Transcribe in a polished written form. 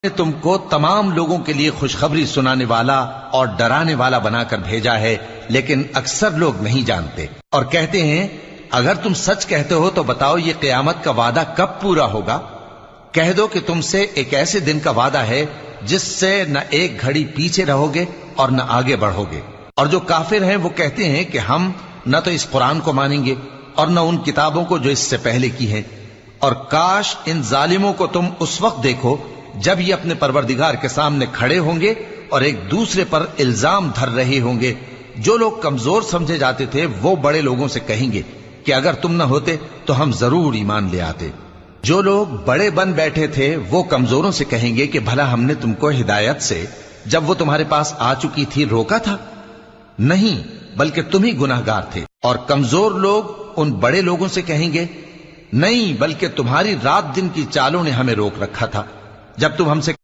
نے تم کو تمام لوگوں کے لیے خوشخبری سنانے والا اور ڈرانے والا بنا کر بھیجا ہے، لیکن اکثر لوگ نہیں جانتے اور کہتے ہیں اگر تم سچ کہتے ہو تو بتاؤ یہ قیامت کا وعدہ کب پورا ہوگا؟ کہہ دو کہ تم سے ایک ایسے دن کا وعدہ ہے جس سے نہ ایک گھڑی پیچھے رہو گے اور نہ آگے بڑھو گے۔ اور جو کافر ہیں وہ کہتے ہیں کہ ہم نہ تو اس قرآن کو مانیں گے اور نہ ان کتابوں کو جو اس سے پہلے کی ہیں، اور کاش ان ظالموں کو تم اس وقت دیکھو جب یہ اپنے پروردگار کے سامنے کھڑے ہوں گے اور ایک دوسرے پر الزام دھر رہے ہوں گے۔ جو لوگ کمزور سمجھے جاتے تھے وہ بڑے لوگوں سے کہیں گے کہ اگر تم نہ ہوتے تو ہم ضرور ایمان لے آتے۔ جو لوگ بڑے بن بیٹھے تھے وہ کمزوروں سے کہیں گے کہ بھلا ہم نے تم کو ہدایت سے جب وہ تمہارے پاس آ چکی تھی روکا تھا؟ نہیں، بلکہ تم ہی گناہ گار تھے۔ اور کمزور لوگ ان بڑے لوگوں سے کہیں گے نہیں، بلکہ تمہاری رات دن کی چالوں نے ہمیں روک رکھا تھا۔ جب تم ہم سے